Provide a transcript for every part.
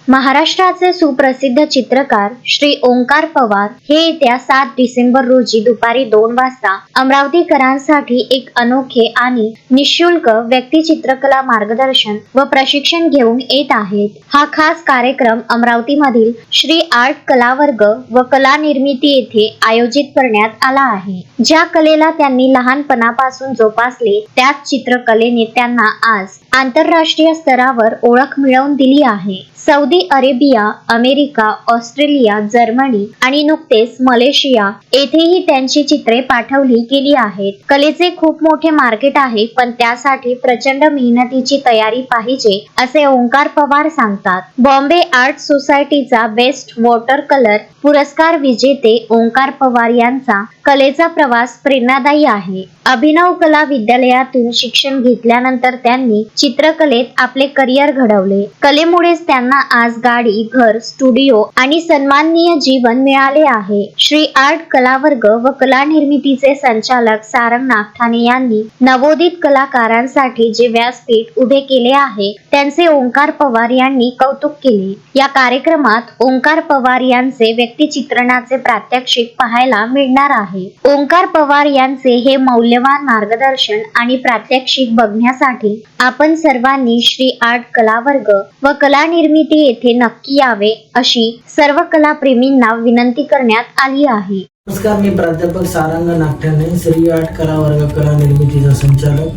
महाराष्ट्राचे सुप्रसिद्ध चित्रकार श्री ओंकार पवार हे येत्या 7 डिसेंबर रोजी दुपारी 2 वाजता अमरावतीकरांसाठी एक अनोखे आणि निशुल्क व्यक्तिचित्रकला मार्गदर्शन व प्रशिक्षण घेऊन येत आहेत। हा खास कार्यक्रम अमरावतीमधील श्री आर्ट कलावर्ग व कला निर्मिती येथे आयोजित करण्यात आला आहे। ज्या कलेला त्यांनी लहानपणापासून जोपासले त्याच चित्रकलेने त्यांना आज आंतरराष्ट्रीय स्तरावर ओळख मिळवून दिली आहे। Saudi Arabia, America, Australia, Germany आणि नुकतेच मलेशिया येथेही त्यांची चित्रे पाठवली गेली आहेत। कलेचे खूप मोठे मार्केट आहे, पण त्यासाठी प्रचंड मेहनतीची तयारी पाहिजे असे ओंकार पवार सांगतात। बॉम्बे आर्ट सोसायटीचा बेस्ट वॉटर कलर पुरस्कार विजेते ओंकार पवार यांचा कलेचा प्रवास प्रेरणादायी आहे। अभिनव कला विद्यालयातून शिक्षण घेतल्यानंतर त्यांनी चित्रकलेत आपले करिअर घडवले। कलेमुळेच त्यांना आज गाडी, घर, स्टुडिओ आणि सन्माननीय जीवन मिळाले आहे। श्री आर्ट कलावर्ग व कला निर्मितीचे संचालक सारंग नागठाणे यांनी नवोदित कलाकारांसाठी जे व्यासपीठ उभे केले आहे त्यांचे ओंकार पवार यांनी कौतुक केले। या कार्यक्रमात ओंकार पवार यांचे व्यक्तिचित्रणाचे प्रात्यक्षिक पाहायला मिळणार आहे। ओंकार पवार यांचे हे मौल्यवान मार्गदर्शन आणि प्रात्यक्षिक बघण्यासाठी आपण सर्वांनी श्री आर्ट कलावर्ग व कला निर्मिती येथे नक्की यावे अशी सर्व कलाप्रेमींना विनंती करण्यात आली आहे। नमस्कार, मी प्राध्यापक सारंग नागठाणे, श्री आर्ट कलावर्ग कला निर्मितीचा संचालक।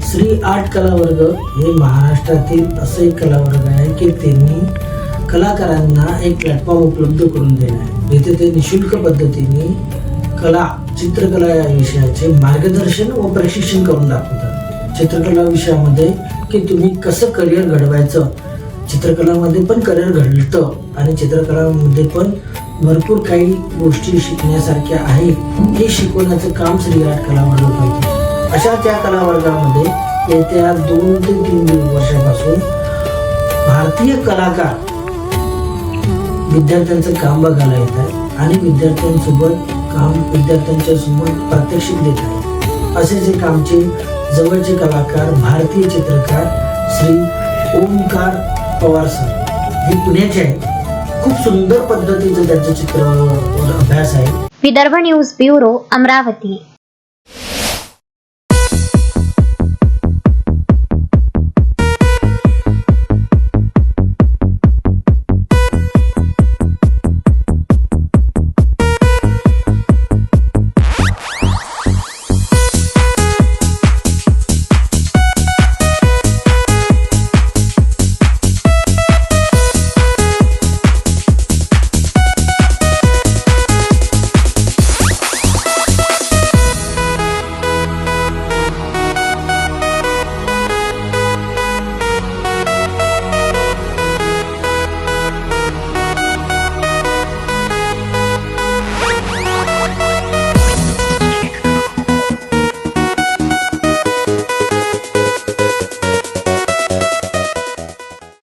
श्री आर्ट कलावर्ग हे महाराष्ट्रातील असे कलावर्ग आहे की त्यांनी कलाकारांना एक प्लॅटफॉर्म उपलब्ध करून दिला आहे, जिथे ते निशुल्क पद्धतीने कला, चित्रकला या विषयाचे मार्गदर्शन व प्रशिक्षण करून दाखवतात। चित्रकला विषयामध्ये की तुम्ही कसं करिअर घडवायचं, चित्रकलामध्ये पण करिअर घडतं आणि चित्रकलामध्ये पण भरपूर काही गोष्टी शिकण्यासारख्या आहेत, हे शिकवण्याचं काम श्री आर्ट कलावर्ग करतो। अशा त्या कलावर्गामध्ये येत्या 2 ते 3 वर्षापासून भारतीय कलाकार विद्यार्थ्यांचं काम बघायला येत आहे आणि विद्यार्थ्यांच्या समोर प्रात्यक्षिक देत आहे। असे जे कामचे जवळचे कलाकार, भारतीय चित्रकार श्री ओंकार पवार सर हे पुण्याचे आहेत। खूप सुंदर पद्धतीचं त्यांचं चित्र अभ्यास आहे। Vidarbha news bureau, Amravati.